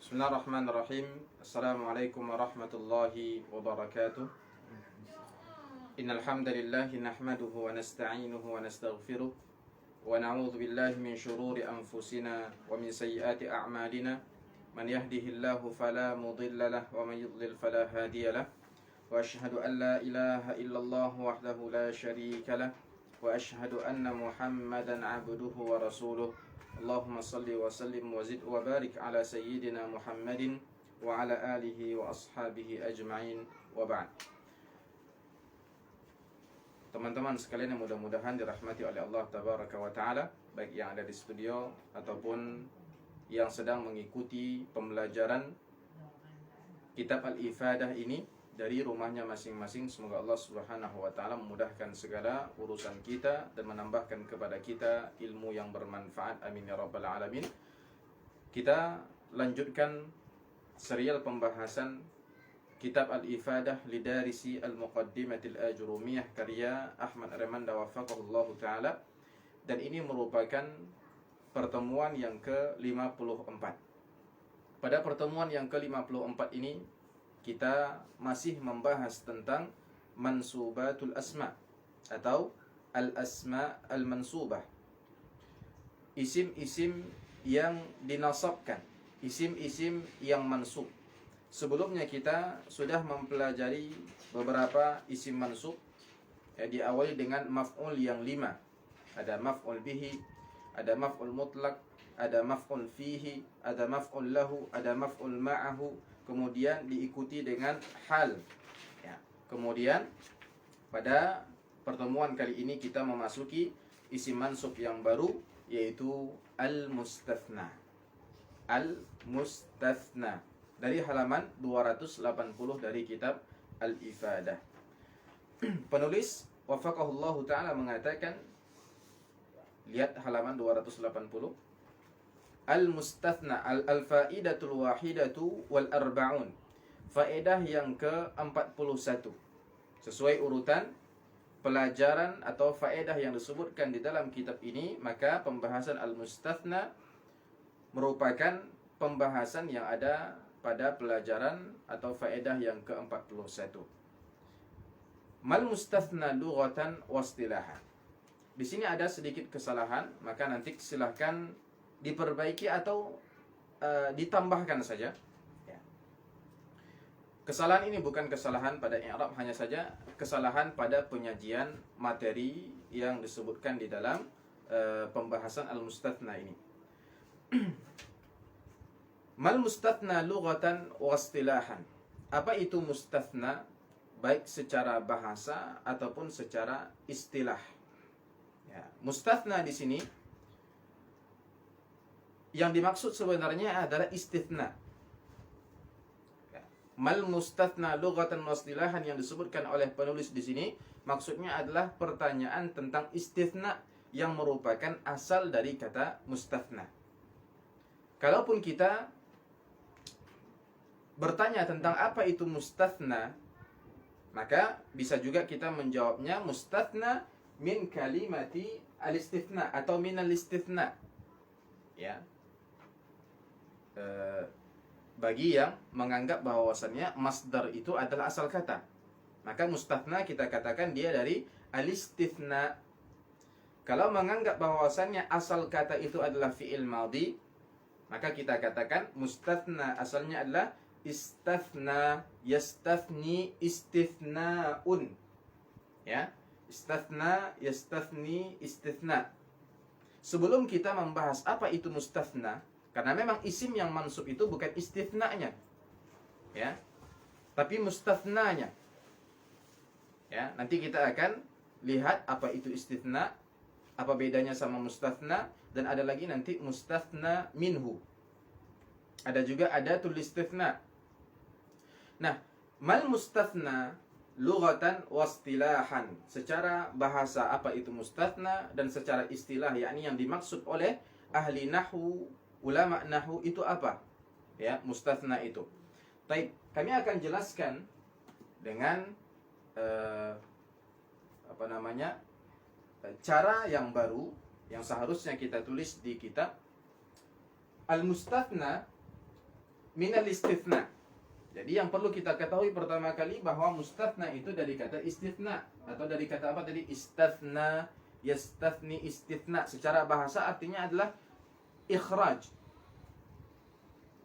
Bismillahirrahmanirrahim. Assalamualaikum warahmatullahi wabarakatuh. Innal hamdalillah nahmaduhu wa nasta'inuhu wa nastaghfiruh wa na'udzu billahi min shururi anfusina wa min sayyiati a'malina. Man yahdihillahu fala mudilla lahu wa man yudlil fala hadiya lahu. Wa asyhadu an la ilaha illallah wahdahu la syarika lahu wa asyhadu anna Muhammadan 'abduhu wa rasuluh. Allahumma salli wa sallim wa zid wa barik ala sayyidina Muhammadin wa ala alihi wa ashabihi ajma'in wa ba'd. Teman-teman sekalian yang mudah-mudahan dirahmati oleh Allah tabaraka wa ta'ala, baik yang ada di studio ataupun yang sedang mengikuti pembelajaran kitab Al-Ifadah ini dari rumahnya masing-masing. Semoga Allah subhanahu wa ta'ala memudahkan segala urusan kita dan menambahkan kepada kita ilmu yang bermanfaat. Amin ya rabbal alamin. Kita lanjutkan serial pembahasan kitab Al-Ifadah Lidarisi Al-Muqaddimatil Ajrumiyah karya Ahmad Remanda wafaqahullahu ta'ala. Dan ini merupakan pertemuan yang ke-54. Pada pertemuan yang ke-54 ini kita masih membahas tentang mansubatul asma atau al-asma al-mansubah, isim-isim yang dinasabkan, isim-isim yang mansub. Sebelumnya kita sudah mempelajari beberapa isim mansub, diawali dengan maf'ul yang 5. Ada maf'ul bihi, ada maf'ul mutlak, ada maf'ul fihi, ada maf'ul lahu, ada maf'ul ma'ahu, kemudian diikuti dengan hal. Kemudian pada pertemuan kali ini kita memasuki isim mansub yang baru, yaitu al-mustathna. Al-mustathna dari halaman 280 dari kitab Al-Ifadah. Penulis wafaqahullahu ta'ala mengatakan, lihat halaman 280, al-mustathna al-faidatul wahidatu wal arba'un, faedah yang ke-41. Sesuai urutan pelajaran atau faedah yang disebutkan di dalam kitab ini, maka pembahasan al-mustathna merupakan pembahasan yang ada pada pelajaran atau faedah yang ke-41. Mal mustathna lughatan wa istilahan. Di sini ada sedikit kesalahan, maka nanti silahkan diperbaiki atau ditambahkan saja. Kesalahan ini bukan kesalahan pada i'rab, hanya saja kesalahan pada penyajian materi yang disebutkan di dalam pembahasan al-mustathna ini. Mal mustathna lughatan wa istilahan. Apa itu mustathna baik secara bahasa ataupun secara istilah? Mustathna di sini yang dimaksud sebenarnya adalah istithna. Mal mustathna lughatan wa istilahan yang disebutkan oleh penulis di sini maksudnya adalah pertanyaan tentang istithna yang merupakan asal dari kata mustathna. Kalaupun kita bertanya tentang apa itu mustathna, maka bisa juga kita menjawabnya mustathna min kalimati al-istithna atau min al-istithna. Bagi yang menganggap bahwasannya masdar itu adalah asal kata, maka mustathna kita katakan dia dari al-istithna. Kalau menganggap bahwasannya asal kata itu adalah fi'il madhi, maka kita katakan mustathna asalnya adalah istathna, yastathni, istithna'un. Istathna, yastathni, istithna. Sebelum kita membahas apa itu mustathna, karena memang isim yang mansub itu bukan istithna'nya, tapi mustathnanya. Nanti kita akan lihat apa itu istithna, apa bedanya sama mustathna, dan ada lagi nanti mustathna minhu. Ada juga adatul istithna. Nah, mal mustathna lughatan wa istilahan. Secara bahasa apa itu mustathna, dan secara istilah, yakni yang dimaksud oleh ahli nahwu, ulama nahwu itu apa? Mustathna itu. Baik, kami akan jelaskan dengan cara yang baru yang seharusnya kita tulis di kitab. Al-mustathna minal istithna. Jadi yang perlu kita ketahui pertama kali bahwa mustathna itu dari kata istithna, atau dari kata apa tadi? Istathna, yastathni, istithna. Secara bahasa artinya adalah ikhraj.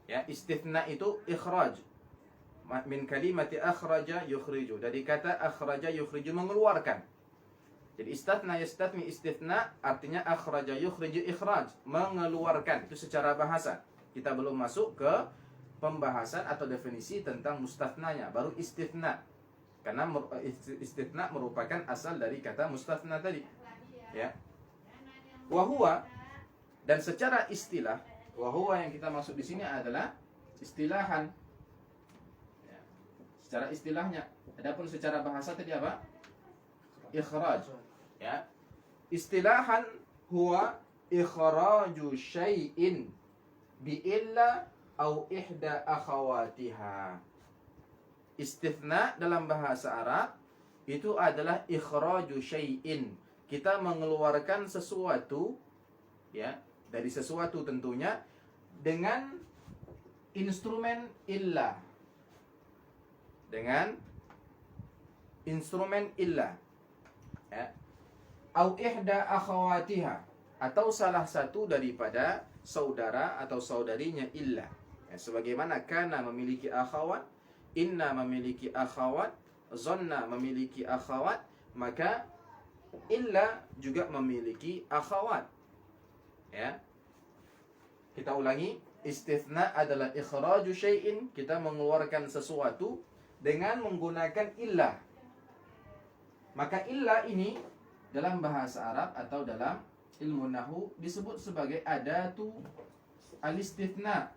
Ya, istithna itu ikhraj. Min kalimati akhraja yukhriju. Dari kata akhraja yukhriju, mengeluarkan. Jadi istathna, yastathni, istithna artinya akhraja yukhriju, ikhraj, mengeluarkan. Itu secara bahasa. Kita belum masuk ke pembahasan atau definisi tentang mustathnanya, baru istithna. Karena istithna merupakan asal dari kata mustathna tadi. Ya. Wahwa, dan secara istilah, wahwa yang kita maksud di sini adalah istilahan. Ya. Secara istilahnya. Adapun secara bahasa tadi apa? Ikhraj. Ya. Istilahan huwa ikhraju syai'in bi illa au ihda akhawatiha. Istithna dalam bahasa Arab itu adalah ikhraju syai'in. Kita mengeluarkan sesuatu, ya, dari sesuatu tentunya dengan instrumen illa. Dengan instrumen illa. Ya. Au ihda akhawatiha, atau salah satu daripada saudara atau saudarinya illa. Ya, sebagaimana kana memiliki akhawat, inna memiliki akhawat, zanna memiliki akhawat, maka illa juga memiliki akhawat. Ya. Kita ulangi, istithna adalah ikhraju syai'in, kita mengeluarkan sesuatu dengan menggunakan illa. Maka illa ini dalam bahasa Arab atau dalam ilmu nahwu disebut sebagai adatu al-istithna.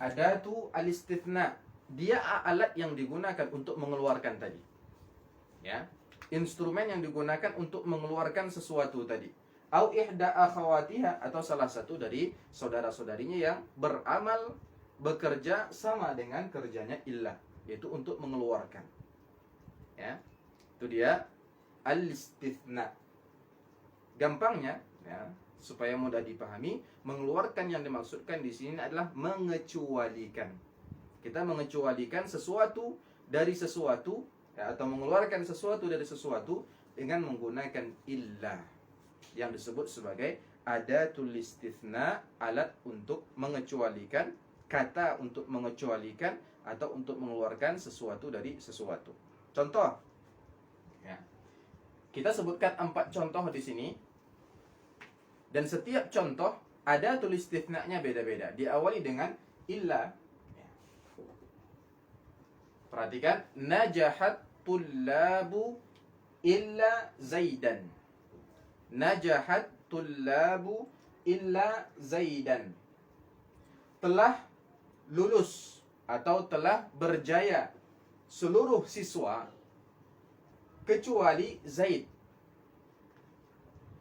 Adatu al-istithna. Dia alat yang digunakan untuk mengeluarkan tadi. Ya. Instrumen yang digunakan untuk mengeluarkan sesuatu tadi. Au ihda akhawatiha, atau salah satu dari saudara-saudarinya yang beramal, bekerja sama dengan kerjanya illah, yaitu untuk mengeluarkan. Ya. Itu dia al-istithna. Gampangnya, ya, supaya mudah dipahami, mengeluarkan yang dimaksudkan di sini adalah mengecualikan. Kita mengecualikan sesuatu dari sesuatu, ya, atau mengeluarkan sesuatu dari sesuatu dengan menggunakan illah, yang disebut sebagai adatul istithna, alat untuk mengecualikan, kata untuk mengecualikan atau untuk mengeluarkan sesuatu dari sesuatu. Contoh, ya, kita sebutkan 4 contoh di sini. Dan setiap contoh ada tulis istithna'nya beda-beda. Diawali dengan illa. Perhatikan, najahat tullabu illa zaidan. Najahat tullabu illa zaidan. Telah lulus atau telah berjaya seluruh siswa kecuali Zaid.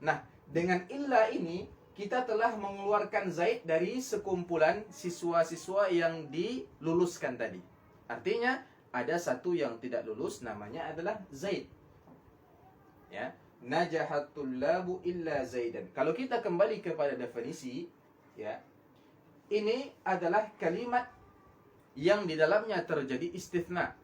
Nah, dengan illa ini kita telah mengeluarkan Zaid dari sekumpulan siswa-siswa yang diluluskan tadi. Artinya ada satu yang tidak lulus, namanya adalah Zaid. Ya, najahat tullabu illa Zaidan. Kalau kita kembali kepada definisi, ya, ini adalah kalimat yang di dalamnya terjadi istithna.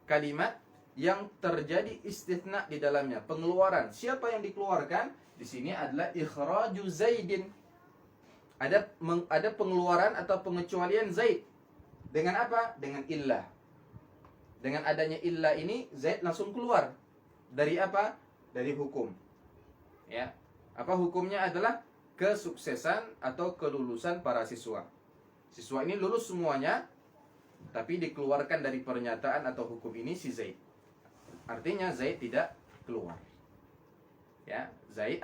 Kalimat yang terjadi istithna di dalamnya, pengeluaran. Siapa yang dikeluarkan? Di sini adalah ikhraju Zaidin. Ada pengeluaran atau pengecualian Zaid. Dengan apa? Dengan illah. Dengan adanya illah ini, Zaid langsung keluar. Dari apa? Dari hukum. Ya. Apa hukumnya? Adalah kesuksesan atau kelulusan para siswa. Siswa ini lulus semuanya, tapi dikeluarkan dari pernyataan atau hukum ini si Zaid. Artinya Zaid tidak keluar. Ya, Zaid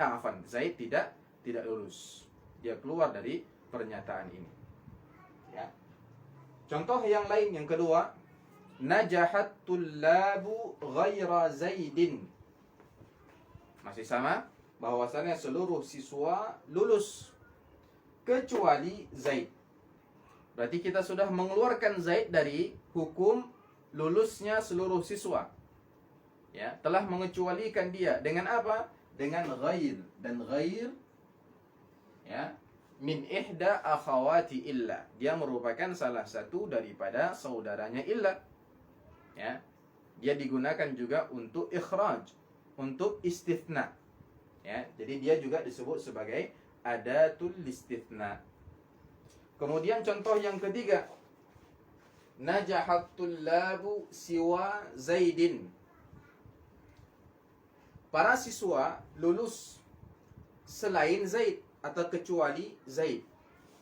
tidak lulus. Dia keluar dari pernyataan ini. Ya. Contoh yang lain, yang kedua, najahat tullabu ghaira Zaidin. Masih sama, bahwasannya seluruh siswa lulus kecuali Zaid. Berarti kita sudah mengeluarkan Zaid dari hukum lulusnya seluruh siswa. Ya, telah mengecualikan dia dengan apa? dengan ghair, dan ghair ya min ihda akhawati illa, dia merupakan salah satu daripada saudaranya illa ya. Dia digunakan juga untuk ikhraj, untuk istithna ya. Jadi dia juga disebut sebagai adatul istithna. Kemudian contoh yang ketiga, najahat tullabu siwa Zaidin. Para siswa lulus selain Zaid atau kecuali Zaid.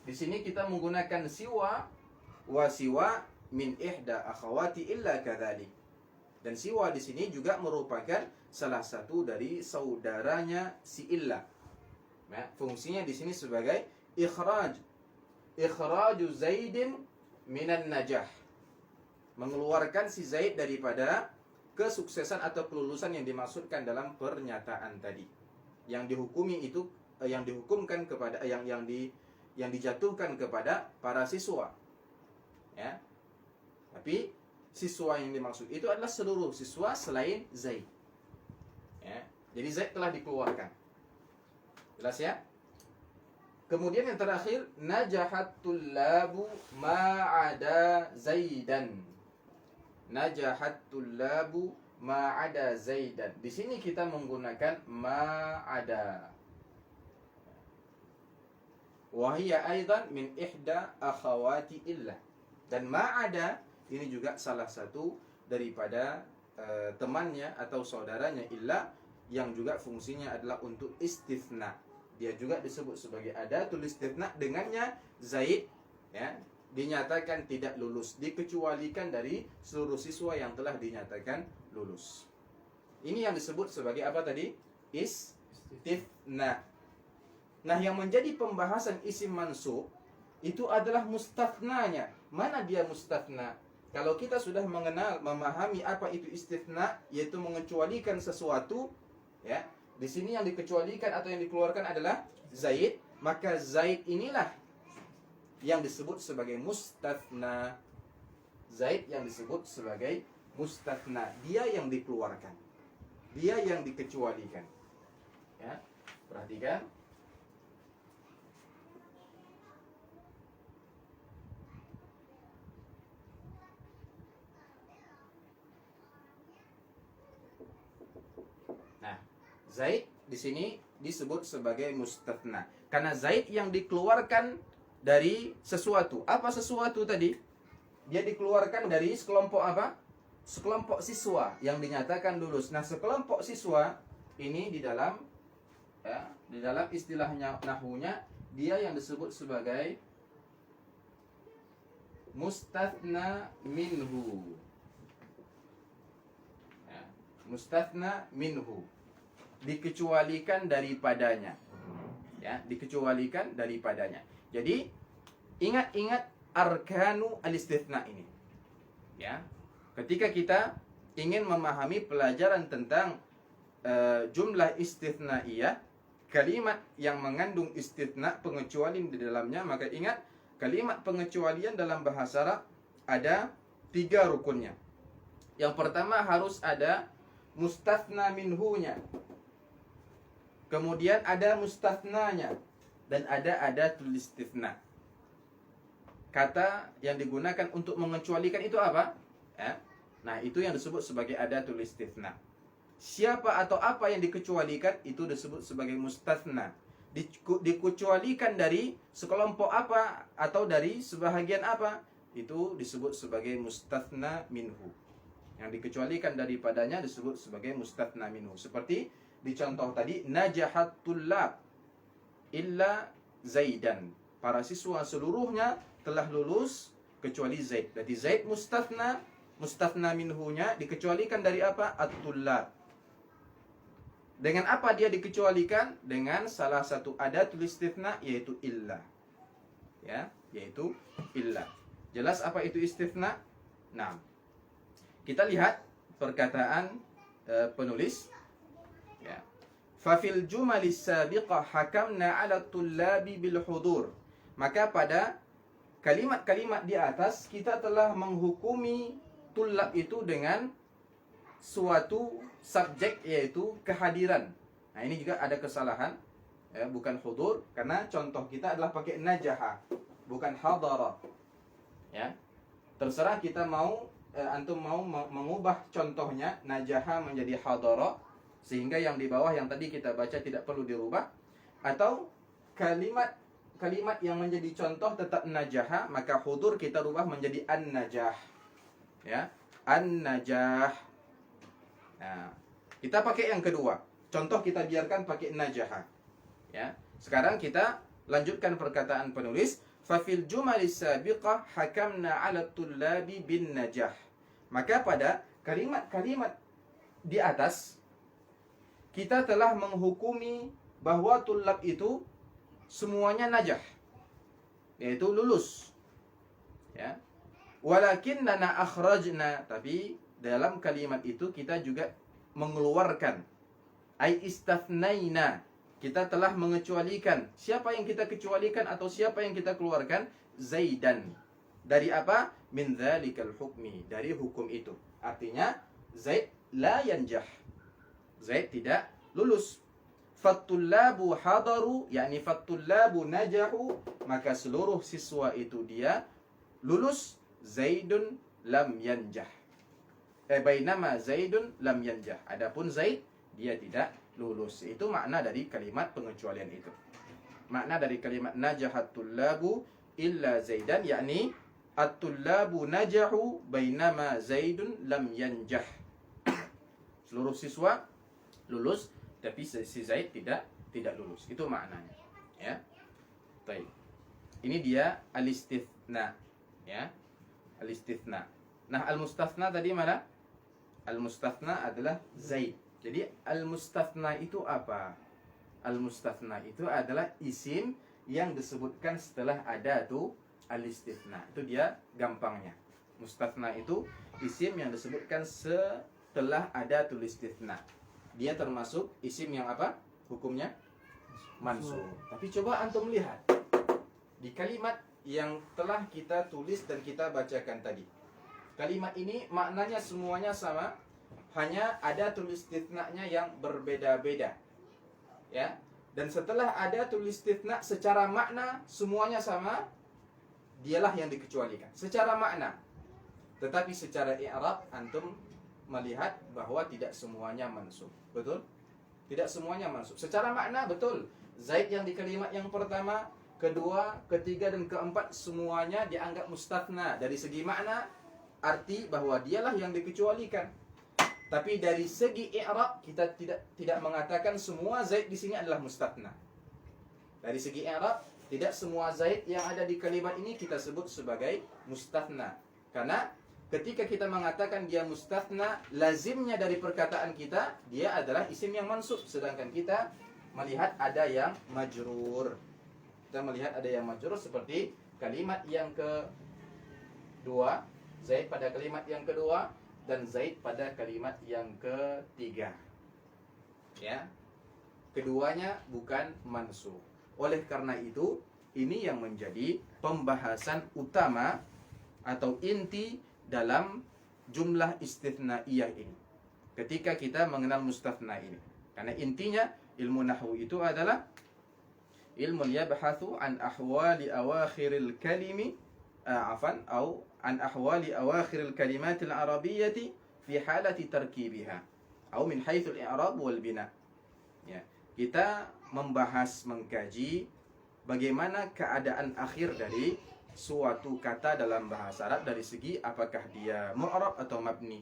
Di sini kita menggunakan siwa, wa siwa min ihda akhawati illa kadzalik. Dan siwa di sini juga merupakan salah satu dari saudaranya si illa. Nah, fungsinya di sini sebagai ikhraju Zaidin minan najah, mengeluarkan si Zaid daripada kesuksesan atau kelulusan yang dimaksudkan dalam pernyataan tadi. Yang dihukumi itu yang dihukumkan kepada yang dijatuhkan kepada para siswa. Ya. Tapi siswa yang dimaksud itu adalah seluruh siswa selain Zaid. Ya. Jadi Zaid telah dikeluarkan. Jelas ya? Kemudian yang terakhir, najahat tullabu ma'ada Zaidan. Najahat tullabu ma'ada Zaidan. Di sini kita menggunakan ma'ada. Wahia aidan min ihda akhawati illah. Dan ma'ada ini juga salah satu daripada temannya atau saudaranya illah, yang juga fungsinya adalah untuk istithna. Dia juga disebut sebagai adatul istithna. Dengannya Zaid ya dinyatakan tidak lulus, dikecualikan dari seluruh siswa yang telah dinyatakan lulus. Ini yang disebut sebagai apa tadi? Istithna. Nah, yang menjadi pembahasan isim mansub itu adalah mustathnanya. Mana dia mustathna? Kalau kita sudah memahami apa itu istithna, yaitu mengecualikan sesuatu, ya. Di sini yang dikecualikan atau yang dikeluarkan adalah Zaid, maka Zaid inilah yang disebut sebagai mustathna. Zaid yang disebut sebagai mustathna. Dia yang dikeluarkan. Dia yang dikecualikan. Ya, perhatikan. Zaid di sini disebut sebagai mustathna karena Zaid yang dikeluarkan dari sesuatu. Apa sesuatu tadi? Dia dikeluarkan dari sekelompok apa? Sekelompok siswa yang dinyatakan lulus. Nah, sekelompok siswa ini di dalam istilahnya nahwunya dia yang disebut sebagai mustathna minhu. Ya, mustathna minhu. Dikecualikan daripadanya. Ya, dikecualikan daripadanya. Jadi ingat-ingat arkanu al-istithna ini. Ya. Ketika kita ingin memahami pelajaran tentang jumlah istithnaiyah, kalimat yang mengandung istithna, pengecualian di dalamnya, maka ingat kalimat pengecualian dalam bahasa Arab ada 3 rukunnya. Yang pertama harus ada mustathna minhunya. Kemudian ada mustathnanya dan ada adatul istithna. Kata yang digunakan untuk mengecualikan itu apa? Ya. Nah, itu yang disebut sebagai adatul istithna. Siapa atau apa yang dikecualikan itu disebut sebagai mustathna. Dikecualikan dari sekelompok apa atau dari sebahagian apa, itu disebut sebagai mustathna minhu. Yang dikecualikan daripadanya disebut sebagai mustathna minhu. Seperti di contoh tadi, najahat tullab illa Zaidan. Para siswa seluruhnya telah lulus kecuali Zaid. Jadi Zaid mustathna minhunya dikecualikan dari apa? At-tullab. Dengan apa dia dikecualikan? Dengan salah satu adatul istithna, yaitu illa. Ya, yaitu illa. Jelas apa itu istithna? Nah, kita lihat perkataan penulis. Ya. Fafil jumalis sabiqah hakamna ala tullabi bil hudur. Maka pada kalimat-kalimat di atas kita telah menghukumi tullab itu dengan suatu subjek, yaitu kehadiran. Nah, ini juga ada kesalahan, ya, bukan hudur, karena contoh kita adalah pakai najaha, bukan hadara. Ya, terserah kita mau, antum mau mengubah contohnya najaha menjadi hadara, sehingga yang di bawah yang tadi kita baca tidak perlu dirubah, atau kalimat yang menjadi contoh tetap najaha, maka hudur kita rubah menjadi an-najah. Ya, an-najah. Nah, kita pakai yang kedua. Contoh kita biarkan pakai najaha. Ya. Sekarang kita lanjutkan perkataan penulis, fa fil jumalis sabiqah hakamna 'ala tullabi bin najah. Maka pada kalimat-kalimat di atas kita telah menghukumi bahwa tulab itu semuanya najah, yaitu lulus. Ya. Walakinnana akhrajna, tapi dalam kalimat itu kita juga mengeluarkan, ai istathnaina, kita telah mengecualikan. Siapa yang kita kecualikan atau siapa yang kita keluarkan? Zaidan. Dari apa? Min dzalikal hukmi, dari hukum itu. Artinya Zaid la yanjah, Zaid tidak lulus. Fattullabu hadaru, yakni fattullabu najahu, maka seluruh siswa itu dia lulus. Zaidun lam yanjah. Bainama Zaidun lam yanjah. Adapun Zaid dia tidak lulus. Itu makna dari kalimat pengecualian itu. Makna dari kalimat najahat tullabu illa Zaidan, yakni at-tullabu najahu bainama Zaidun lam yanjah. Seluruh siswa lulus, tapi si Zaid tidak lulus. Itu maknanya. Ya. Baik. Ini dia al-istithna. Ya. Al-istithna. Nah, al-mustathna tadi mana? Al-mustathna adalah Zaid. Jadi al-mustathna itu apa? Al-mustathna itu adalah isim yang disebutkan setelah ada tuh al-istithna. Itu dia gampangnya. Mustathna itu isim yang disebutkan setelah ada tuh istithna. Dia termasuk isim yang apa? Hukumnya mansub. Tapi coba antum lihat di kalimat yang telah kita tulis dan kita bacakan tadi. Kalimat ini maknanya semuanya sama, hanya ada tulis istithna'nya yang berbeda-beda. Ya. Dan setelah ada tulis istithna' secara makna semuanya sama, dialah yang dikecualikan secara makna. Tetapi secara i'rab antum melihat bahwa tidak semuanya mansub. Betul? Tidak semuanya mansub. Secara makna betul. Zaid yang di kalimat yang pertama, kedua, ketiga, dan keempat semuanya dianggap mustathna. Dari segi makna, arti bahwa dialah yang dikecualikan. Tapi dari segi i'rab kita tidak mengatakan semua Zaid di sini adalah mustathna. Dari segi i'rab, tidak semua Zaid yang ada di kalimat ini kita sebut sebagai mustathna. Karena ketika kita mengatakan dia mustathna, lazimnya dari perkataan kita dia adalah isim yang mansub, sedangkan kita melihat ada yang majrur. Kita melihat ada yang majrur seperti kalimat yang kedua, Zaid pada kalimat yang kedua dan Zaid pada kalimat yang ketiga. Ya. Keduanya bukan mansub. Oleh karena itu, ini yang menjadi pembahasan utama atau inti dalam jumlah istithna'iyah ini. Ketika kita mengenal mustathna ini. Karena intinya ilmu nahwu itu adalah ilmu yabhathu an ahwali awakhiril kalimi atau an ahwali awakhiril kalimatil arabiyyati fi halati tarkibiha atau min haitsul i'rab wal bina. Ya, kita membahas, mengkaji bagaimana keadaan akhir dari suatu kata dalam bahasa Arab dari segi apakah dia mu'rab atau mabni.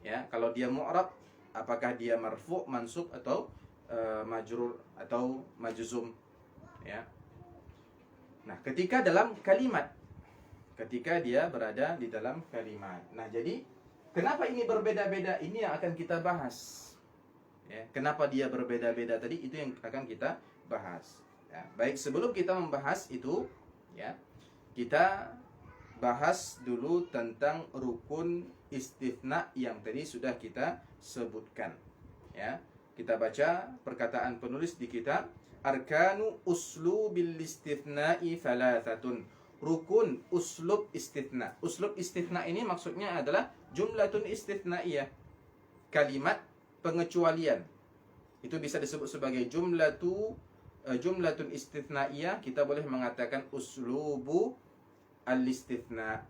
Ya, kalau dia mu'rab apakah dia marfu', mansub atau majrur atau majzum. Ya. Nah, ketika dalam kalimat, ketika dia berada di dalam kalimat. Nah, jadi kenapa ini berbeda-beda? Ini yang akan kita bahas. Ya, kenapa dia berbeda-beda tadi itu yang akan kita bahas. Ya, baik, sebelum kita membahas itu, ya, kita bahas dulu tentang rukun istithna yang tadi sudah kita sebutkan. Ya, kita baca perkataan penulis di kitab. Arkanu uslubil istithna'i thalathatun. Rukun uslub istithna. Uslub istithna ini maksudnya adalah jumlatun istithna'iyah. Kalimat pengecualian. Itu bisa disebut sebagai jumlatun istitnaiyah. Kita boleh mengatakan uslubu al-istithna.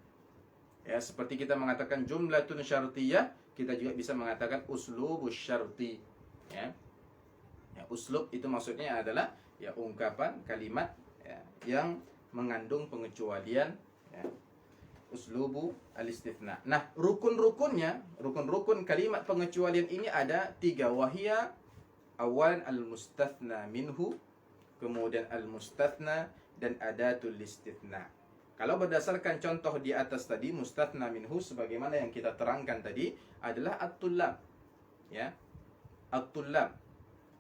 Ya, seperti kita mengatakan jumlatun syartiyah, kita juga bisa mengatakan uslubus syarti. Ya. Ya, uslub itu maksudnya adalah ya ungkapan kalimat ya, yang mengandung pengecualian, ya. Uslubu al-istithna. Nah, rukun kalimat pengecualian ini ada 3. Wahia awalan al-mustathna minhu, kemudian al-mustathna, dan adatul istithna. Kalau berdasarkan contoh di atas tadi, mustathna minhu sebagaimana yang kita terangkan tadi adalah at-tullab. Ya. At-tullab.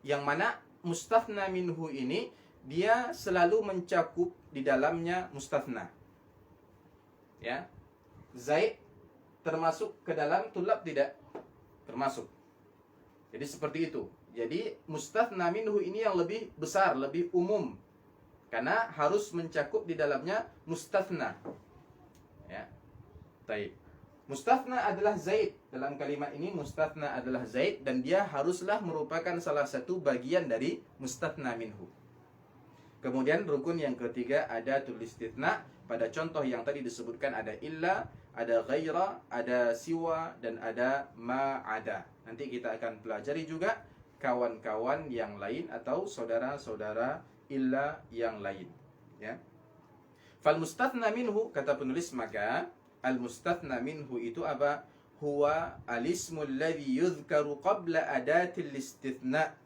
Yang mana mustathna minhu ini dia selalu mencakup di dalamnya mustathna. Ya. Zaid termasuk ke dalam tullab tidak? Termasuk. Jadi seperti itu. Jadi mustathna minhu ini yang lebih besar, lebih umum. Karena harus mencakup di dalamnya mustathna. Ya. Baik. Mustathna adalah Zaid. Dalam kalimat ini mustathna adalah Zaid dan dia haruslah merupakan salah satu bagian dari mustathna minhu. Kemudian rukun yang ketiga ada istithna. Pada contoh yang tadi disebutkan ada illa, ada ghaira, ada siwa, dan ada ma'ada. Nanti kita akan pelajari juga kawan-kawan yang lain atau saudara-saudara illa yang lain, ya. Fal mustathna minhu, kata penulis, maka al mustathna minhu itu apa? Huwa al-ismu alladhi yudhkaru qabla adatil istithna.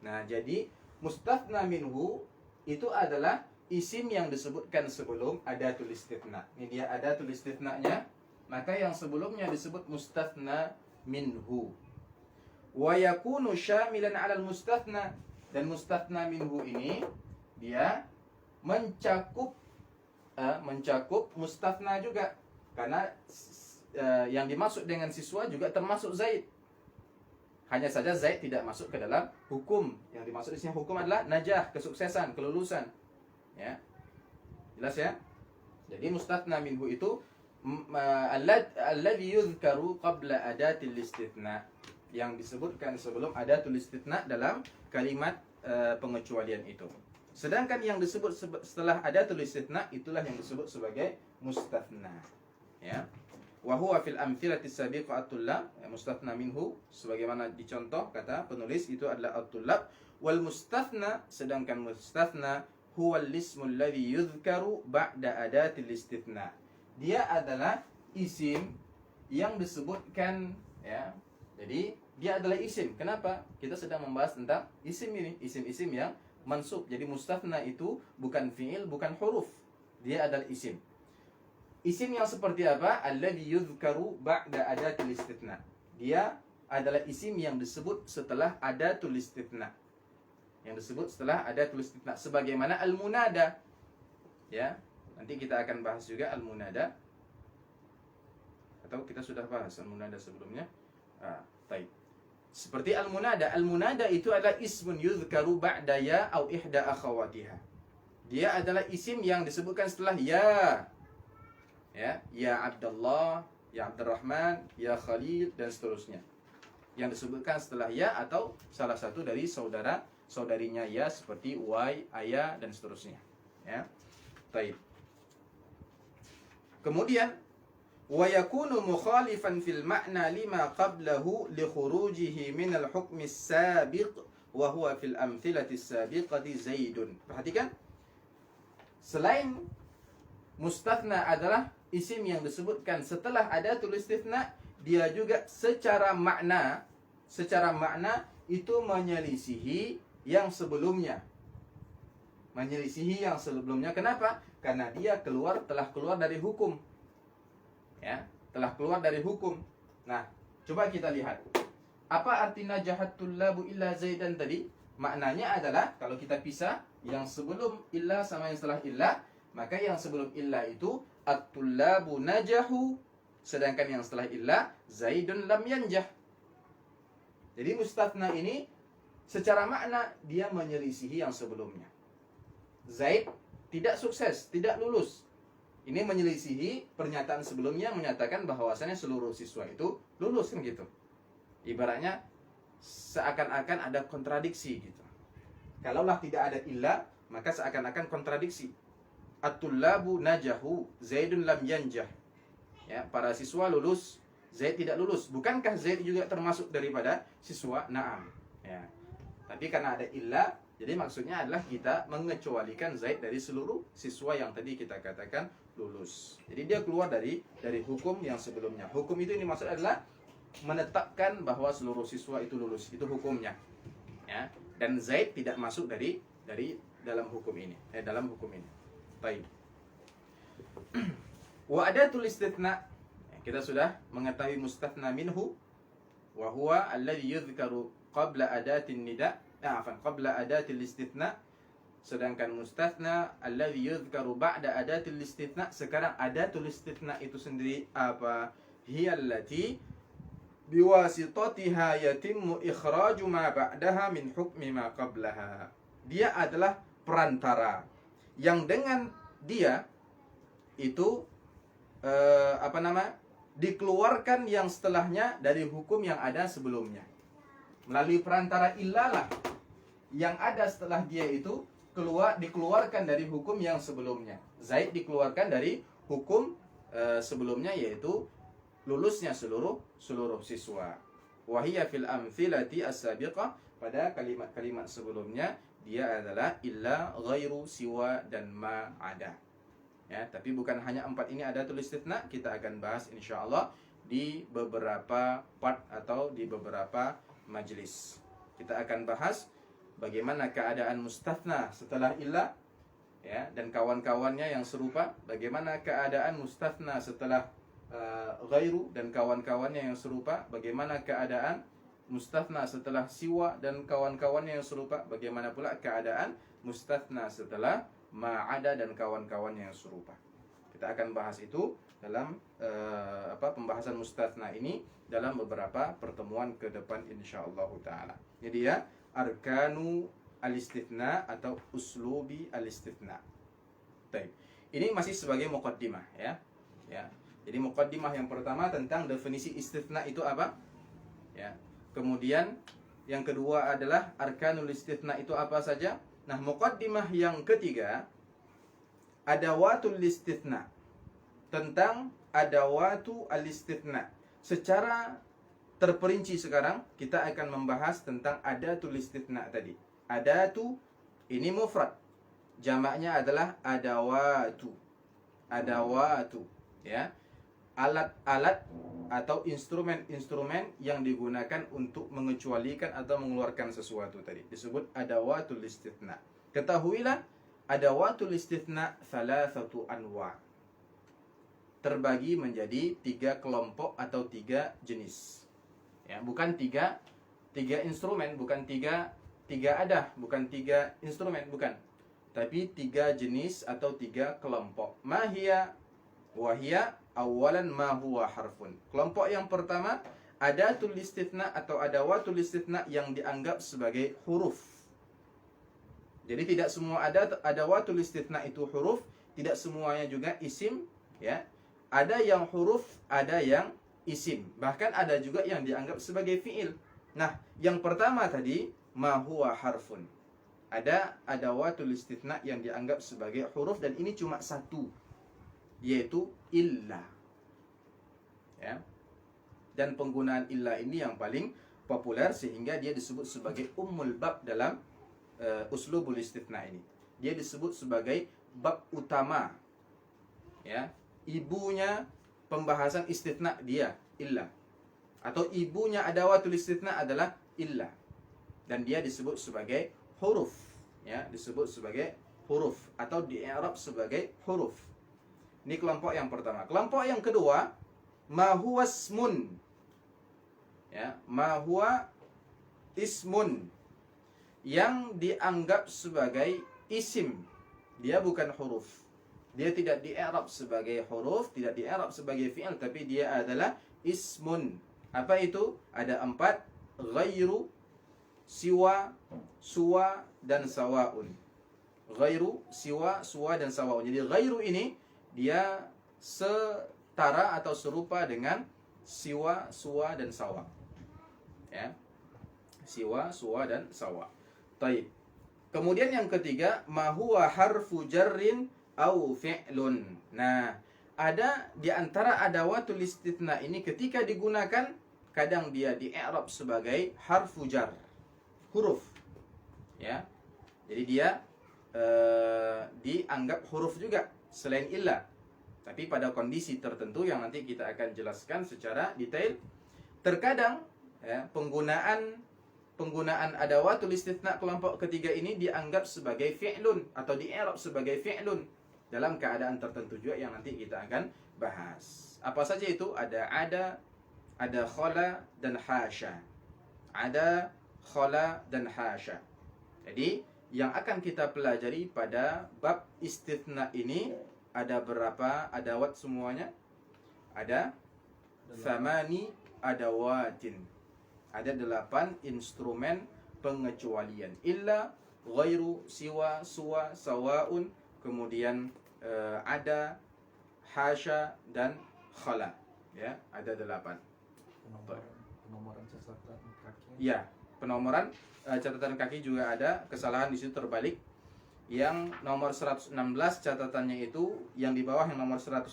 Nah, jadi mustathna minhu itu adalah isim yang disebutkan sebelum adatul istithna. Ini dia adatul istithnanya, maka yang sebelumnya disebut mustathna minhu. Wa yakunu syamilan 'ala al-mustathna. Dan mustathna minhu ini dia mencakup mustathna juga, karena yang dimaksud dengan siswa juga termasuk Zaid. Hanya saja Zaid tidak masuk ke dalam hukum. Yang dimaksud di sini hukum adalah najah, kesuksesan, kelulusan. Ya. Jelas ya? Jadi mustathna minhu itu alladhi yudhkaru qabla adatil istithna, yang disebutkan sebelum adatul istithna dalam kalimat pengecualian itu. Sedangkan yang disebut setelah adatul istithna itulah yang disebut sebagai mustathna. Ya. Wa huwa fil amthilati sabiqatul-lab, mustathna minhu sebagaimana dicontoh kata penulis itu adalah at-tullab. Wal mustathna, sedangkan mustathna huwa al-ismu alladhi yudhkaru ba'da adatil istithna. Dia adalah isim yang disebutkan, ya. Jadi dia adalah isim. Kenapa? Kita sedang membahas tentang isim ini, isim-isim yang mansub. Jadi mustathna itu bukan fi'il, bukan huruf. Dia adalah isim. Isim yang seperti apa? Alladhi yudhkaru ba'da adatul istithna. Dia adalah isim yang disebut setelah adatul istithna. Yang disebut setelah adatul istithna, sebagaimana al-munada. Ya, nanti kita akan bahas juga al-munada. Atau kita sudah bahas al-munada sebelumnya? Baik. Seperti al-munada. Al-munada itu adalah ismun yudhkaru ba'da ya au ihda akhawatiha. Dia adalah isim yang disebutkan setelah ya. Ya Abdullah, ya Abdurrahman, ya Khalid, dan seterusnya. Yang disebutkan setelah ya atau salah satu dari saudarinya ya, seperti Uwai, Ayah, dan seterusnya. Ya. Baik. Kemudian wa yakunu mukhalifan fil ma'na lima qablahu li khurujihi min al-hukm as-sabiq wa huwa fil amthilati as-sabiqati Zaidun. Perhatikan, selain mustathna adalah isim yang disebutkan setelah adatul istithna, dia juga secara makna itu menyelisihi yang sebelumnya. Menyelisihi yang sebelumnya. Kenapa? Karena dia telah keluar dari hukum. Ya, telah keluar dari hukum. Nah, coba kita lihat. Apa arti najahatul labu illa Zaidan tadi? Maknanya adalah kalau kita pisah yang sebelum illa sama yang setelah illa, maka yang sebelum illa itu at-tullabu najahu, sedangkan yang setelah illa Zaidun lam yanjah. Jadi mustathna ini secara makna dia menyelisihi yang sebelumnya. Zaid tidak sukses, tidak lulus. Ini menyelisihi pernyataan sebelumnya menyatakan bahwasannya seluruh siswa itu lulus, kan gitu. Ibaratnya seakan-akan ada kontradiksi gitu. Kalaulah tidak ada illa, maka seakan-akan kontradiksi. At-tullabu najahu, Zaidun lam yanjah. Ya, para siswa lulus, Zaid tidak lulus. Bukankah Zaid juga termasuk daripada siswa? Naam. Ya. Tapi karena ada illa, jadi maksudnya adalah kita mengecualikan Zaid dari seluruh siswa yang tadi kita katakan lulus. Jadi dia keluar dari hukum yang sebelumnya. Hukum itu ini maksud adalah menetapkan bahwa seluruh siswa itu lulus. Itu hukumnya. Ya. Dan Zaid tidak masuk dari dalam hukum ini. Dalam hukum ini. Baik. Wa adatul istitsna, kita sudah mengetahui mustatsna minhu, wa huwa alladhi yudhkaru qabla adatin nida, qabla adatil istitsna. Sedangkan mustatsna alladhi yudhkaru ba'da adatil istitsna, sekarang adatul istitsna itu sendiri apa? Hiya allati biwasitatiha yatimmu ikhraju ma ba'daha min hukmi ma qablaha. Dia adalah perantara yang dengan dia itu dikeluarkan yang setelahnya dari hukum yang ada sebelumnya. Melalui perantara illalah yang ada setelah dia itu dikeluarkan dari hukum yang sebelumnya. Zaid dikeluarkan dari hukum sebelumnya, yaitu lulusnya seluruh siswa. Wahiyya fil amthilati as-sabiqah, pada kalimat-kalimat sebelumnya dia adalah illa, ghairu, siwa, dan ma ada. Ya, tapi bukan hanya 4 ini ada tulis istitsna, kita akan bahas insyaallah di beberapa part atau di beberapa majelis. Kita akan bahas bagaimana keadaan mustatsna setelah illa, ya, dan kawan-kawannya yang serupa, bagaimana keadaan mustatsna setelah ghairu dan kawan-kawannya yang serupa, bagaimana keadaan mustatsna setelah siwa dan kawan-kawannya yang serupa, bagaimana pula keadaan mustatsna setelah ma'ada dan kawan-kawannya yang serupa. Kita akan bahas itu dalam pembahasan mustatsna ini dalam beberapa pertemuan ke depan insyaallah taala. Jadi ya, arkanu al-istitsna atau uslubi al-istitsna. Baik. Ini masih sebagai muqaddimah, ya. Ya. Jadi muqaddimah yang pertama tentang definisi istitsna itu apa? Ya. Kemudian yang kedua adalah arkanul istitsna itu apa saja? Nah, muqaddimah yang ketiga, adawatul istitsna. Tentang adawatu al-istitsna. Secara terperinci sekarang kita akan membahas tentang adatul istitsna tadi. Adatu ini mufrad. Jamaknya adalah adawatu. Adawatu, ya. Alat-alat atau instrumen-instrumen yang digunakan untuk mengecualikan atau mengeluarkan sesuatu tadi disebut adawatul istitsna. Ketahuilah adawatul istitsna thalathatu anwa, terbagi menjadi 3 kelompok atau 3 jenis. Ya, bukan 3 instrumen, bukan 3 adah, bukan 3 instrumen, bukan. Tapi 3 jenis atau 3 kelompok. Mahia wahia awalan ma huwa harfun. Kelompok yang pertama, adatul istitsna atau adawatul istitsna yang dianggap sebagai huruf. Jadi tidak semua adawatul istitsna itu huruf, tidak semuanya juga isim, ya. Ada yang huruf, ada yang isim. Bahkan ada juga yang dianggap sebagai fiil. Nah, yang pertama tadi ma huwa harfun. Ada adawatul istitsna yang dianggap sebagai huruf dan ini cuma satu, yaitu illa, ya. Dan penggunaan illa ini yang paling populer sehingga dia disebut sebagai ummul bab dalam uslubul istitsna ini. Dia disebut sebagai bab utama, ya. Ibunya pembahasan istitsna dia illa, atau ibunya adawatul istitsna adalah illa, dan dia disebut sebagai huruf, ya, disebut sebagai huruf atau di-i'rab sebagai huruf. Ini kelompok yang pertama. Kelompok yang kedua, ma huwa ismun. Ya, ma huwa ismun, yang dianggap sebagai isim. Dia bukan huruf. Dia tidak di-i'rab sebagai huruf, tidak di-i'rab sebagai fi'il, tapi dia adalah ismun. Apa itu? Ada 4, ghairu, siwa, suwa, dan sawaun. Ghairu, siwa, suwa, dan sawaun. Jadi ghairu ini dia setara atau serupa dengan siwa, suwa, dan sawa. Ya. Siwa, suwa, dan sawa. Taib. Kemudian yang ketiga, ma huwa harfu jarrin au fi'lun. Nah, ada di antara adawatul istitsna ini ketika digunakan, kadang dia di i'rab sebagai harfu jar, huruf. Ya. Jadi dia dianggap huruf juga selain illah. Tapi pada kondisi tertentu yang nanti kita akan jelaskan secara detail, terkadang ya, penggunaan adawatul istitsna kelompok ketiga ini dianggap sebagai fi'lun atau di-i'rab sebagai fi'lun dalam keadaan tertentu juga yang nanti kita akan bahas. Apa saja itu? Ada khala dan hasya. Ada khala dan hasya. Jadi yang akan kita pelajari pada bab istitsna ini ada berapa adawat semuanya? Ada 8 adawatin. Ada 8 instrumen pengecualian. Illa, ghairu, siwa, suwa, sawaun, kemudian ada, hasya, dan khala. Ya, ada 8. Penomoran catatan kaki. Ya, penomoran catatan kaki juga ada. Kesalahan di situ terbalik. Yang nomor 116 catatannya itu yang di bawah yang nomor 115.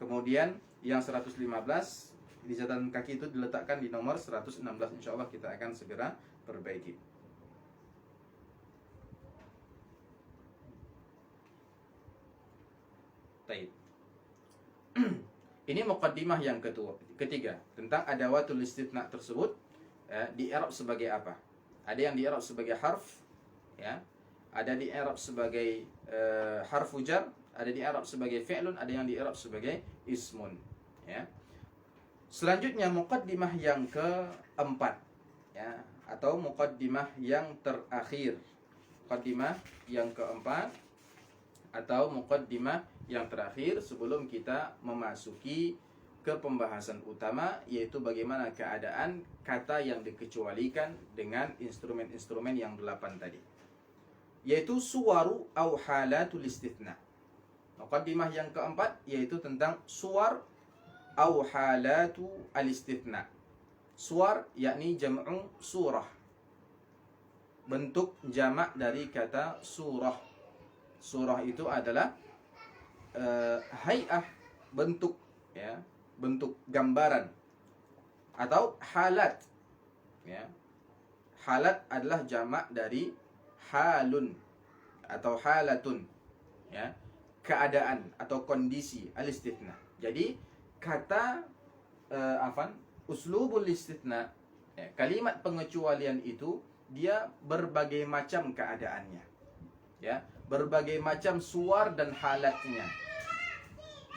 Kemudian yang 115 di catatan kaki itu diletakkan di nomor 116. Insyaallah kita akan segera perbaiki. Taib. Ini muqaddimah yang ketiga tentang adawatul istitsna tersebut. Di i'rab sebagai apa? Ada yang di i'rab sebagai harf, ya. Ada di i'rab sebagai harfu jar, ada di i'rab sebagai fi'lun, ada yang di i'rab sebagai ismun, ya. Selanjutnya muqaddimah yang keempat, ya, atau muqaddimah yang terakhir. Muqaddimah yang keempat atau muqaddimah yang terakhir sebelum kita memasuki ke pembahasan utama, yaitu bagaimana keadaan kata yang dikecualikan dengan instrumen-instrumen yang 8 tadi, yaitu suwaru au halatul istitsna. Muqaddimah yang keempat yaitu tentang suwar au halatu al-istitsna. Suwar yakni jam'u surah, bentuk jamak dari kata surah. Surah itu adalah hay'ah, bentuk, ya, bentuk gambaran, atau halat, ya. Halat adalah jamak dari halun atau halatun, ya, keadaan atau kondisi al-istitsna. Jadi kata uslubul istitsna, ya, kalimat pengecualian itu dia berbagai macam keadaannya, ya, berbagai macam suar dan halatnya,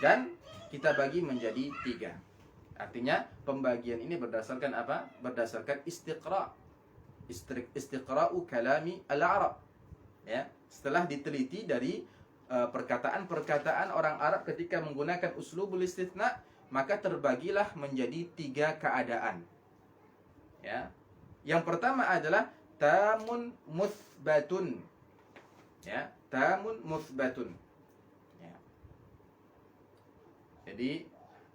dan kita bagi menjadi 3. Artinya pembagian ini berdasarkan apa? Berdasarkan istiqra'u kalami al-Arab, ya. Setelah diteliti dari perkataan-perkataan orang Arab ketika menggunakan uslubul istitsna, maka terbagilah menjadi 3 keadaan, ya. Yang pertama adalah tamun muthbatun, ya, tamun muthbatun, ya. Jadi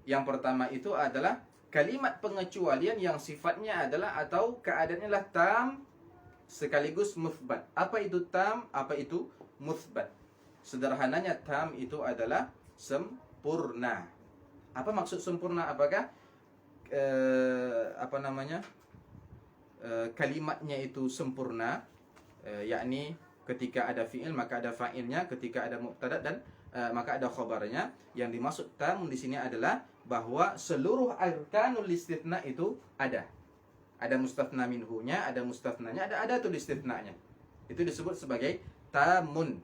yang pertama itu adalah kalimat pengecualian yang sifatnya adalah atau keadaannya adalah tam sekaligus muthbat. Apa itu tam? Apa itu muthbat? Sederhananya tam itu adalah sempurna. Apa maksud sempurna? Apakah kalimatnya itu sempurna, yakni ketika ada fi'il maka ada fa'ilnya, ketika ada mubtada dan maka ada khabarnya. Yang dimaksud tam di sini adalah bahwa seluruh arkanul istitsna itu ada. Ada mustatsna minhunya, ada mustatsnanya, ada adatul istitsnanya. Itu disebut sebagai tamun.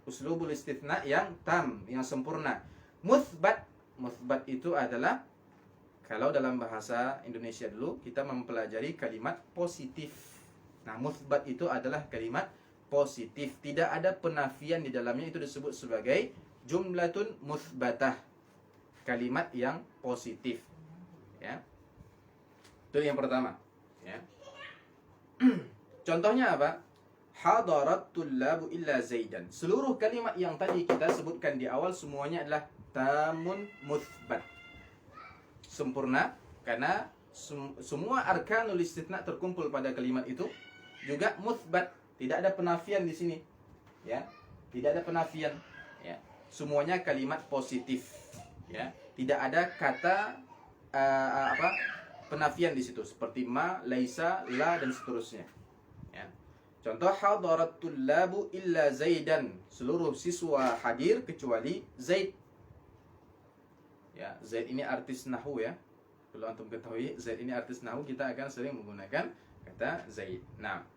Uslubul istitsna yang tam, yang sempurna. Muthbat itu adalah, kalau dalam bahasa Indonesia dulu kita mempelajari kalimat positif. Nah, muthbat itu adalah kalimat positif, tidak ada penafian di dalamnya, itu disebut sebagai jumlatun muthbatah, kalimat yang positif, ya. Itu yang pertama, ya. Contohnya apa? Hadarat tullabu illa zaidan. Seluruh kalimat yang tadi kita sebutkan di awal semuanya adalah tamun muthbat, sempurna, karena semua arkanul istitsna terkumpul pada kalimat itu juga muthbat, tidak ada penafian di sini. Ya, tidak ada penafian. Ya, semuanya kalimat positif. Ya, tidak ada kata penafian di situ seperti ma, laisa, la dan seterusnya. Ya. Contoh hadarat tullabu illa Zaidan. Seluruh siswa hadir kecuali Zaid. Ya, Zaid ini artis nahwu ya. Kalau antum ketahui Zaid ini artis nahwu, kita akan sering menggunakan kata Zaid. Nah,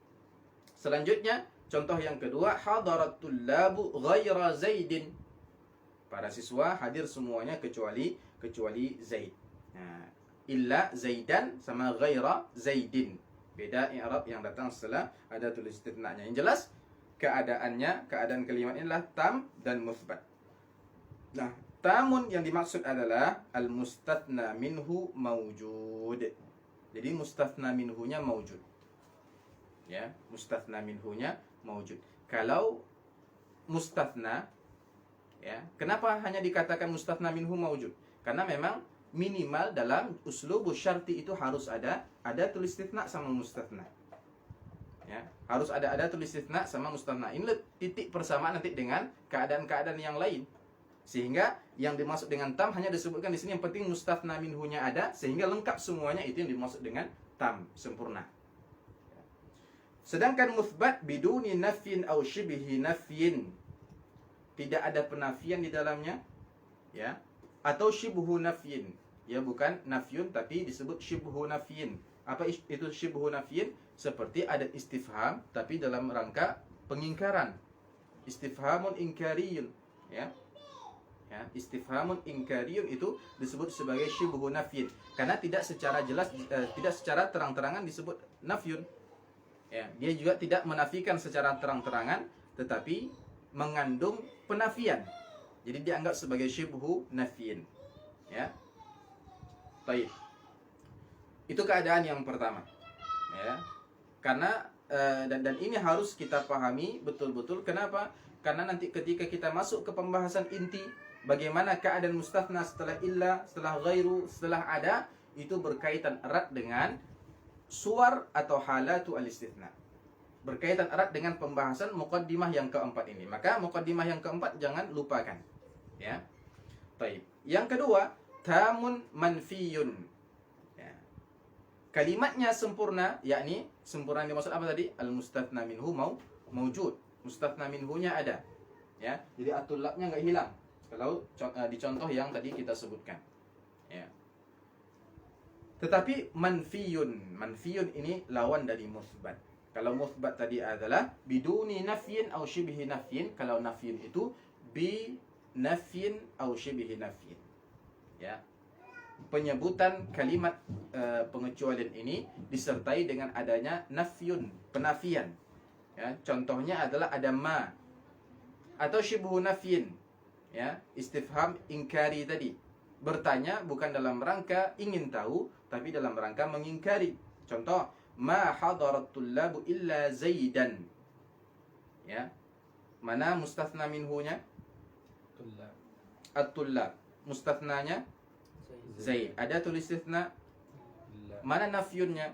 selanjutnya contoh yang kedua hadarat tullabu ghaira Zaidin. Para siswa hadir semuanya kecuali Zaid. Nah, illa Zaidan sama ghaira Zaidin. Beda i'rab yang datang setelah ada tulis istitsna-nya. Yang jelas keadaan kalimat ini adalah tam dan muthbat. Nah, tamun yang dimaksud adalah al-mustathna minhu mawjud. Jadi mustathna minhunya mawjud. Ya, mustathna minhunya mawjud. Kalau mustathna, ya, kenapa hanya dikatakan mustathna minhu mawjud? Karena memang minimal dalam uslubus syarti itu harus ada tulis istitsna sama mustathna. Ya, harus ada tulis istitsna sama mustathna. Ini titik persamaan nanti dengan keadaan-keadaan yang lain. Sehingga yang dimaksud dengan tam hanya disebutkan di sini, yang penting mustathna minhunya ada sehingga lengkap semuanya, itu yang dimaksud dengan tam, sempurna. Sedangkan muthbat biduni nafyin au shibhi nafyin, tidak ada penafian di dalamnya, ya, atau shibhu nafyin, ya, bukan nafyun tapi disebut shibhu nafyin. Apa itu shibhu nafyin? Seperti ada istifham tapi dalam rangka pengingkaran, istifhamun inkariyun, ya. Ya, istifhamun inkariyun itu disebut sebagai shibhu nafyin karena tidak secara jelas, tidak secara terang-terangan disebut nafyun. Ya, dia juga tidak menafikan secara terang-terangan tetapi mengandung penafian. Jadi dianggap sebagai shibhu nafyin. Ya. Baik. Itu keadaan yang pertama. Ya. Karena dan ini harus kita pahami betul-betul. Kenapa? Karena nanti ketika kita masuk ke pembahasan inti bagaimana keadaan mustathna setelah illa, setelah ghairu, setelah ada, itu berkaitan erat dengan suwar atau halatu al-istithna. Berkaitan erat dengan pembahasan muqaddimah yang keempat ini. Maka muqaddimah yang keempat jangan lupakan. Ya. Baik. Yang kedua, tamun manfiyun. Ya. Kalimatnya sempurna, yakni sempurna yang dimaksud apa tadi? Al-mustathna minhu mawjud. Mustathna minhunya ada. Ya. Jadi at-tullabnya enggak hilang. Kalau di contoh yang tadi kita sebutkan, ya. Tetapi manfiyun ini lawan dari muthbat. Kalau muthbat tadi adalah biduni nafyin au shibhi nafyin. Kalau nafyin itu bi nafyin au shibhi nafyin. Ya. Penyebutan kalimat pengecualian ini disertai dengan adanya nafyun, penafian. Ya, contohnya adalah ada ma atau shibhu nafyin. Ya, istifham inkari tadi. Bertanya bukan dalam rangka ingin tahu, tapi dalam rangka mengingkari. Contoh, ma hadarat tullabu illa Zaidan. Ya. Mana mustathna minhunya? Tullab. At-tullab. Mustathnanya Zaid. Ada tulis istitsna? Mana nafyunnya?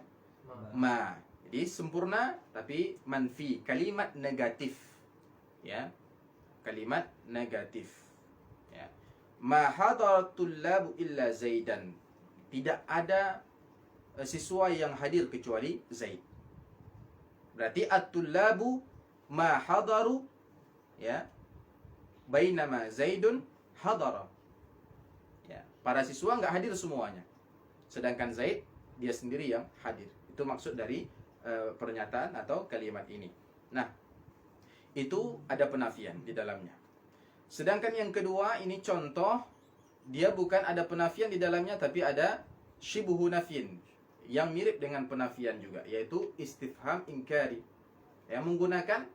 Ma. Jadi sempurna tapi manfi, kalimat negatif. Ya. Kalimat negatif. Ma hadarat tullabu illa Zaidan. Tidak ada siswa yang hadir kecuali Zaid. Berarti at-tullabu ma hadaru, ya, bainama Zaidun hadara. Ya, para siswa enggak hadir semuanya. Sedangkan Zaid dia sendiri yang hadir. Itu maksud dari pernyataan atau kalimat ini. Nah, itu ada penafian di dalamnya. Sedangkan yang kedua ini contoh, dia bukan ada penafian di dalamnya tapi ada shibhu nafyin yang mirip dengan penafian juga, yaitu istifham inkari. Ya, menggunakan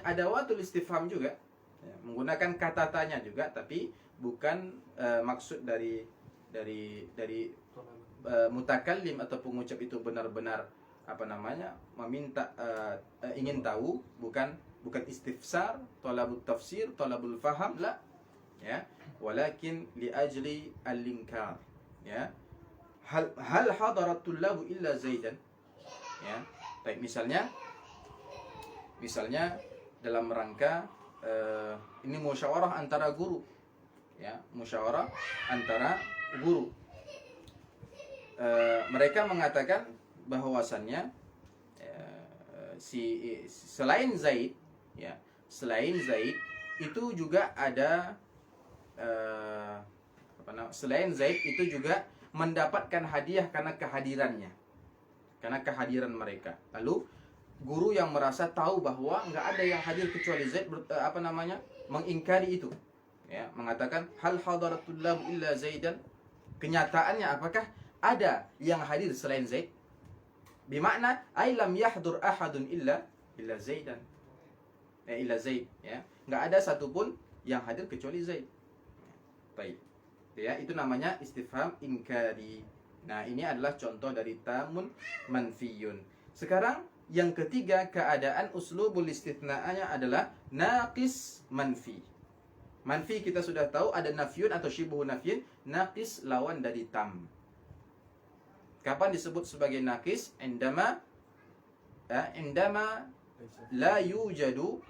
adawatul istifham juga. Ya, menggunakan kata tanya juga tapi bukan maksud dari mutakallim atau pengucap itu benar-benar meminta ingin tahu, bukan istifsar, talabut tafsir, talabul faham, la, ya, walakin li ajli al-inkar, ya. Hal hadarat tullabu illa Zaidan. Ya. Baik, misalnya dalam rangka ini musyawarah antara guru, ya, musyawarah antara guru. Mereka mengatakan bahwasannya selain Zaid, ya, selain Zaid itu juga ada selain Zaid itu juga mendapatkan hadiah karena kehadirannya, karena kehadiran mereka. Lalu guru yang merasa tahu bahwa nggak ada yang hadir kecuali Zaid mengingkari itu, ya, mengatakan hal hadaratul lab illa Zaidan. Kenyataannya apakah ada yang hadir selain Zaid? Bimakna ay lam yahdur ahadun illa Zaidan. Illa Zaid, ya. Nggak ada satupun yang hadir kecuali Zaid. Baik. Ya, itu namanya istifham inkari. Nah, ini adalah contoh dari tamun manfiyun. Sekarang yang ketiga, keadaan uslubul istithna'anya adalah naqis manfi. Manfi kita sudah tahu ada nafyun atau syibuh nafyin, naqis lawan dari tam. Kapan disebut sebagai naqis? Indama la yujadu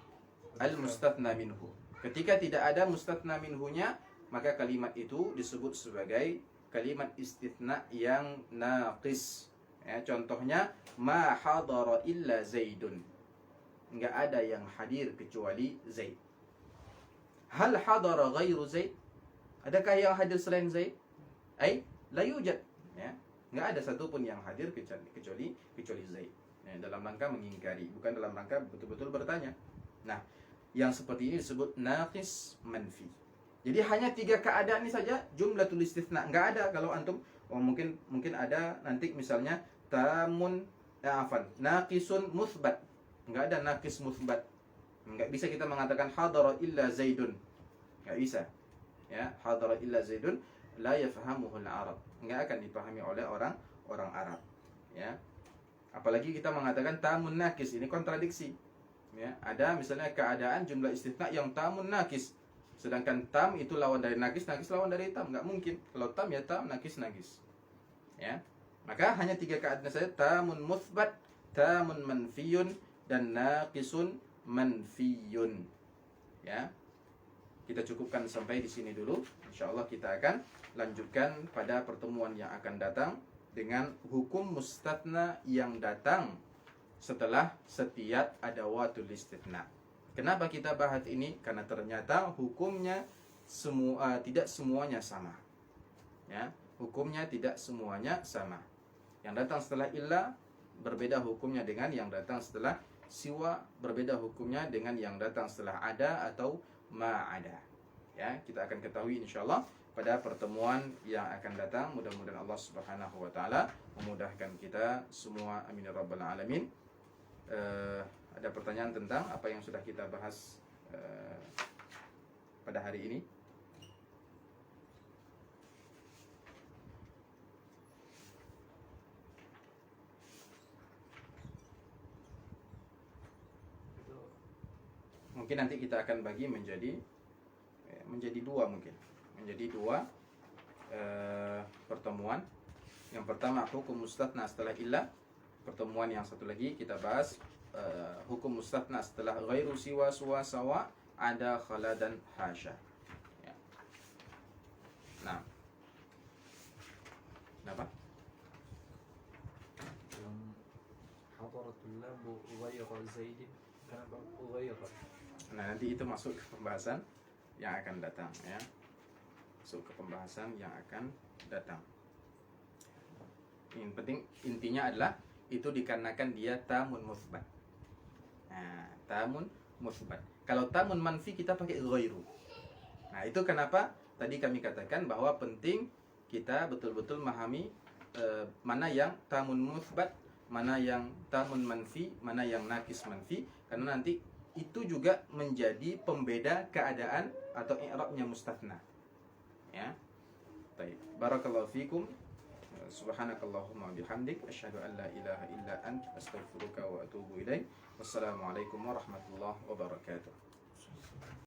al-mustathna minhu. Ketika tidak ada mustathna minhunya, maka kalimat itu disebut sebagai kalimat istithna yang naqis. Ya, contohnya ma hadara illa Zaidun. Enggak ada yang hadir kecuali Zaid. Hal hadara ghairu Zaid? Adakah yang hadir selain Zaid? La yujad. Ya, enggak ada satupun yang hadir kecuali Zaid. Ya, dalam rangka mengingkari, bukan dalam rangka betul-betul bertanya. Nah, yang seperti ini disebut naqis manfi. Jadi hanya 3 keadaan ini saja jumlatul istitsna. Enggak ada kalau antum mungkin ada nanti misalnya naqisun muthbat. Enggak ada naqis muthbat. Enggak bisa kita mengatakan hadara illa Zaidun. Enggak bisa. Ya, hadara illa Zaidun la yafhamuhu al-Arab. Enggak akan dipahami oleh orang Arab. Ya. Apalagi kita mengatakan tamun naqis, ini kontradiksi. Ya, ada misalnya keadaan jumlah istitsna yang tamun naqis. Sedangkan tam itu lawan dari naqis, naqis lawan dari tam. Enggak mungkin. Kalau tam ya tam, naqis naqis. Ya. Maka hanya 3 keadaan saja, tamun muthbat, tamun manfiyun, dan naqisun manfiyun. Ya. Kita cukupkan sampai di sini dulu. Insyaallah kita akan lanjutkan pada pertemuan yang akan datang dengan hukum mustathna yang datang setelah setiap adawatul istithna. Kenapa kita bahas ini? Karena ternyata hukumnya tidak semuanya sama. Ya, hukumnya tidak semuanya sama. Yang datang setelah illa berbeda hukumnya dengan yang datang setelah siwa, berbeda hukumnya dengan yang datang setelah ada atau ma'ada. Ya, kita akan ketahui insyaallah pada pertemuan yang akan datang. Mudah-mudahan Allah Subhanahu wa taala memudahkan kita semua. Amin ya rabbal alamin. Ada pertanyaan tentang apa yang sudah kita bahas pada hari ini? Mungkin nanti kita akan bagi menjadi 2 mungkin. Menjadi 2 pertemuan. Yang pertama hukum mustathna setelah illah. Pertemuan yang satu lagi kita bahas hukum mustathna setelah ghairu siwa suwa sawa ada khala dan hasya. Ya. Nah. Kenapa? Hadaratul lab ghairu Zaidin. Kenapa ghairu? Nah, nanti itu masuk ke pembahasan yang akan datang, ya. Masuk ke pembahasan yang akan datang. Yang penting intinya adalah itu dikarenakan dia tamun muthbat. Nah, tamun muthbat. Kalau tamun manfi kita pakai ghairu. Nah, itu kenapa tadi kami katakan bahwa penting kita betul-betul memahami mana yang tamun muthbat, mana yang tamun manfi, mana yang naqis manfi, karena nanti itu juga menjadi pembeda keadaan atau i'rabnya mustathna. Ya. Baik. Barakallahu fikum. Subhanakallahumma bihamdik asyhadu an la ilaha illa anta astaghfiruka wa atubu ilaik. Wassalamualaikum warahmatullahi wabarakatuh.